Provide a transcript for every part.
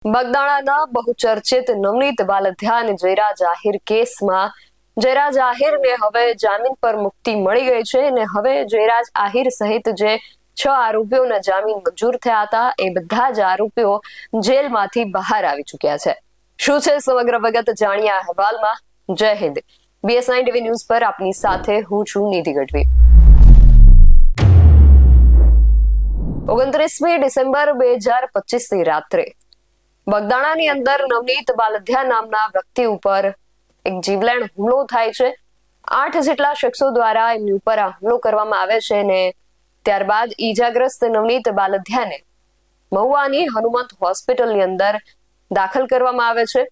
બગદાણાના બહુચર્ચિત નવનીત બાલધ્યા અને જયરાજ આહિર કેસમાં જયરાજ આહિરને હવે જામીન પર મુક્તિ મળી ગઈ છે અને હવે જયરાજ આહિર સહિત જે 6 આરોપીઓના જામીન મંજૂર થયા હતા એ બધા જ આરોપીઓ જેલમાંથી બહાર આવી ચૂક્યા છે। શું છે સમગ્ર વિગત જાણીએ આ અહેવાલમાં। જય હિન્દ। BS9 TV ન્યૂઝ પર આપની સાથે હું છું નિધિ ગઢવી। 29મી ડિસેમ્બર 2025ની રાત્રે બગદાણાની અંદર નવનીત બાલધ્યા નામના વ્યક્તિ ઉપર એક જીવલેણ હુમલો થાય છે। 8 જેટલા શખ્સો દ્વારા એમની ઉપર આ હુમલો કરવામાં આવે છે અને ત્યારબાદ ઈજાગ્રસ્ત નવનીત બાલધ્યાને મહુવાની હનુમંત હોસ્પિટલની અંદર દાખલ કરવામાં આવે છે,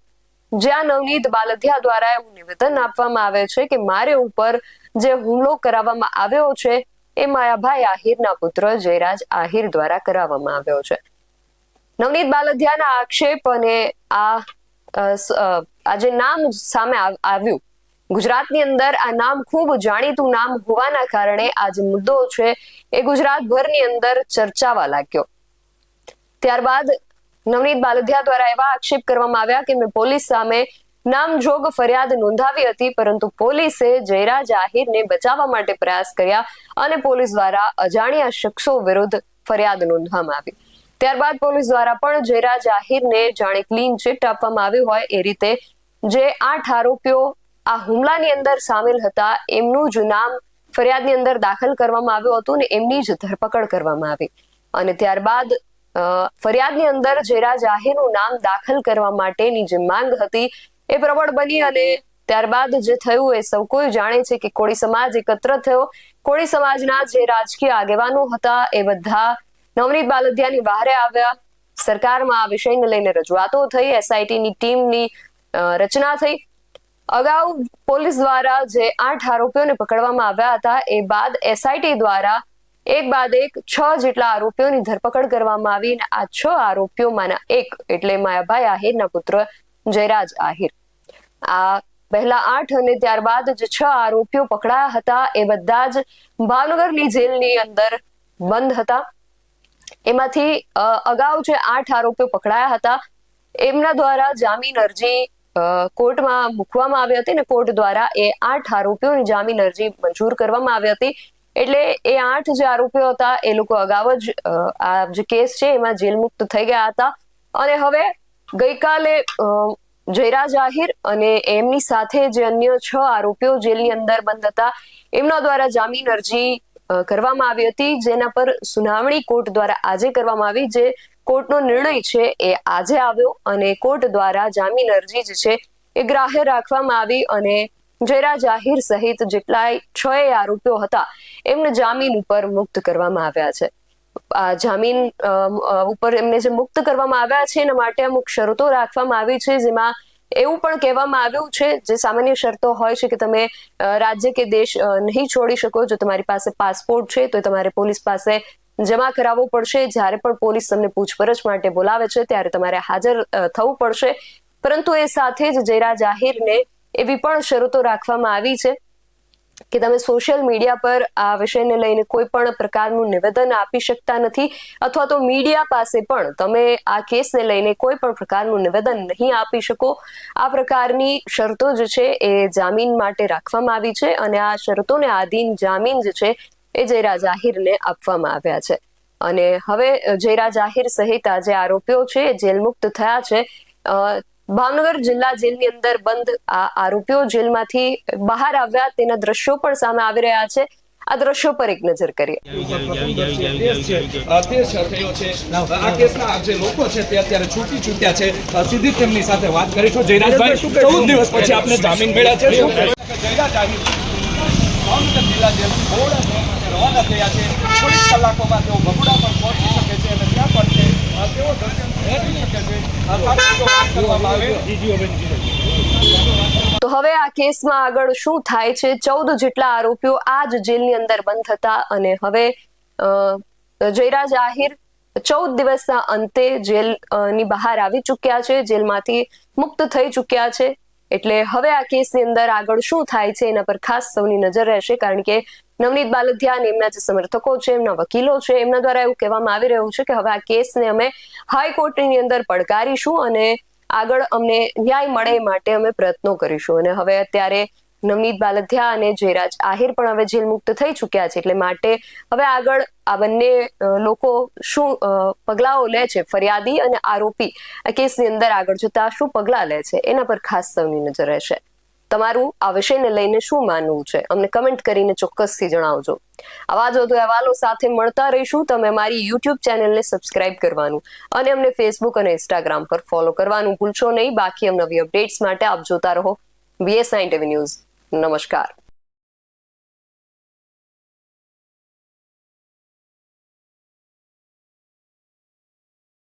જ્યાં નવનીત બાલધ્યા દ્વારા એવું નિવેદન આપવામાં આવે છે કે મારે ઉપર જે હુમલો કરાવવામાં આવ્યો છે એ માયાભાઈ આહિરના પુત્ર જયરાજ આહિર દ્વારા કરાવવામાં આવ્યો છે। નવનીત બાલધ્યાના આક્ષેપ અને આ જે નામ સામે આવ્યું, ગુજરાતની અંદર આ નામ ખૂબ જાણીતું નામ હોવાના કારણે આ જે મુદ્દો છે એ ગુજરાતભરની અંદર ચર્ચાવા લાગ્યો। ત્યારબાદ નવનીત બાલધ્યા દ્વારા એવા આક્ષેપ કરવામાં આવ્યા કે મેં પોલીસ સામે નામજોગ ફરિયાદ નોંધાવી હતી, પરંતુ પોલીસે જયરાજ આહિરને બચાવવા માટે પ્રયાસ કર્યા અને પોલીસ દ્વારા અજાણ્યા શખ્સો વિરુદ્ધ ફરિયાદ નોંધવામાં આવી। ત્યારબાદ પોલીસ દ્વારા પણ જયરાજ આહિરને જાણે ક્લીન ચિટ આપવામાં આવ્યું હોય એ રીતે જે 8 આરોપીઓ આ હુમલાની અંદર સામેલ હતા એમનું જ નામ ફરિયાદની અંદર દાખલ કરવામાં આવ્યું હતું અને એમની જ ધરપકડ કરવામાં આવી અને ત્યારબાદ ફરિયાદની અંદર જયરાજ આહિરનું નામ દાખલ કરવા માટેની જે માંગ હતી એ પ્રબળ બની અને ત્યારબાદ જે થયું એ સૌ કોઈ જાણે છે કે કોળી સમાજ એકત્ર થયો। કોળી સમાજના જે રાજકીય આગેવાનો હતા એ બધા નવનીત બાલધ્યાની બહારે આવ્યા। સરકારમાં આ વિષયને લઈને રજૂઆતો થઈ, SITની ટીમની રચના થઈ। અગાઉ પોલીસ દ્વારા જે 8 આરોપીઓને પકડવામાં આવ્યા હતા એ બાદ SIT દ્વારા એક બાદ એક 6 જેટલા આરોપીઓની ધરપકડ કરવામાં આવી અને આ 6 આરોપીઓમાંના એક એટલે માયાભાઈ આહિરના પુત્ર જયરાજ આહિર, આ પહેલા 8 અને ત્યારબાદ જે 6 આરોપીઓ પકડાયા હતા એ બધા જ ભાવનગરની જેલની અંદર બંધ હતા। એમાંથી અગાઉ જે 8 આરોપીઓ પકડાયા હતા એમના દ્વારા જામીન અરજી કોર્ટમાં મૂકવામાં આવી હતી અને કોર્ટ દ્વારા એ 8 આરોપીઓની જામીન અરજી મંજૂર કરવામાં આવી હતી। એટલે એ 8 જે આરોપીઓ હતા એ લોકો અગાઉ જ આ જે કેસ છે એમાં જેલ મુક્ત થઈ ગયા હતા અને હવે ગઈકાલે જયરાજ આહિર અને એમની સાથે જે અન્ય 6 આરોપીઓ જેલની અંદર બંધ હતા એમના દ્વારા જામીન અરજી કરવામાં આવી હતી, જેના પર સુનાવણી કોર્ટ દ્વારા આજે કરવામાં આવી। જે કોર્ટનો નિર્ણય છે એ આજે આવ્યો અને કોર્ટ દ્વારા જામીન અરજી જે છે એ ગ્રાહ્ય રાખવામાં આવી અને જયરાજ આહિર સહિત જેટલાય 6 આરોપીઓ હતા એમને જામીન ઉપર મુક્ત કરવામાં આવ્યા છે। આ જામીન ઉપર એમને જે મુક્ત કરવામાં આવ્યા છે એના માટે અમુક શરતો રાખવામાં આવી છે, જેમાં એવું પણ કહેવામાં આવ્યું છે જે સામાન્ય શરતો હોય છે કે તમે રાજ્ય કે દેશ નહીં છોડી શકો। જો તમારી પાસે પાસપોર્ટ છે તો તમારે પોલીસ પાસે જમા કરાવવો પડશે। જ્યારે પણ પોલીસ તમને પૂછપરછ માટે બોલાવે છે ત્યારે તમારે હાજર થવું પડશે, પરંતુ એ સાથે જ જયરાજ આહિરને એવી પણ શરતો રાખવામાં આવી છે કે તમે સોશિયલ મીડિયા પર આ વિષયને લઈને કોઈ પણ પ્રકારનું નિવેદન આપી શકતા નથી અથવા તો મીડિયા પાસે પણ તમે આ કેસને લઈને કોઈ પણ પ્રકારનું નિવેદન નહીં આપી શકો। આ પ્રકારની શરતો જે છે એ જામીન માટે રાખવામાં આવી છે અને આ શરતોને આધીન જામીન જે છે એ જયરાજ આહિરને આપવામાં આવ્યા છે અને હવે જયરાજ આહિર સહિત આ જે આરોપીઓ છે એ જેલ મુક્ત થયા છે। ભાવનગર જિલ્લા જેલની અંદર બંધ આ આરોપીઓ જેલમાંથી બહાર આવ્યા તેના દ્રશ્યો પણ સામે આવી રહ્યા છે। આ દ્રશ્યો પર એક નજર કરીએ। આ કેસના જે લોકો છે તે અત્યારે છૂટી છૂટ્યા છે, સીધી તેમની સાથે વાત કરીશું। જયરાજભાઈ, 14 દિવસ પછી આપને જામીન મળ્યા છે, જયરાજ આહિર ભાવનગર જિલ્લા જેલથી બહોળા રવાના થયા છે। થોડીક કલાકોમાં તેઓ બગુડા પર પહોંચી શકે છે અને ત્યાં પણ તેઓ દર્શન મેળવી શકે છે। તો હવે આ કેસમાં આગળ શું થાય છે? 14 જેટલા આરોપીઓ આ જ જેલની અંદર બંધ હતા અને હવે જયરાજ આહિર 14 દિવસના અંતે જેલની બહાર આવી ચૂક્યા છે, જેલમાંથી મુક્ત થઈ ચૂક્યા છે। એટલે હવે આ કેસની અંદર આગળ શું થાય છે એના પર ખાસ સૌની નજર રહેશે, કારણ કે નવનીત બાલદિયા અને એમના જે સમર્થકો છે, એમના વકીલો છે, એમના દ્વારા એવું કહેવામાં આવી રહ્યું છે કે હવે આ કેસને અમે હાઈકોર્ટની અંદર પડકારીશું અને આગળ અમને ન્યાય મળે એ માટે અમે પ્રયત્નો કરીશું. અને હવે અત્યારે નવનીત બાલદિયા અને જયરાજ આહિર પણ હવે જેલ મુક્ત થઈ ચૂક્યા છે, એટલે માટે હવે આગળ આ બંને લોકો શું પગલાઓ લે છે, ફરિયાદી અને આરોપી આ કેસની અંદર આગળ જતા શું પગલા લે છે એના પર ખાસ સૌની નજર રહેશે. તમારું આ વિષયને લઈને શું માનવું છે અમને કમેન્ટ કરીને ચોક્કસથી જણાવજો. આવા જ વધુ અહેવાલો સાથે મળતા રહીશું. તમે અમારી યુટ્યુબ ચેનલને સબસ્ક્રાઇબ કરવાનું અને અમને ફેસબુક અને ઇન્સ્ટાગ્રામ પર ફોલો કરવાનું ભૂલશો નહીં. બાકી નવી અપડેટ્સ માટે આપ જોતા રહો BS9 TV ન્યૂઝ. નમસ્કાર.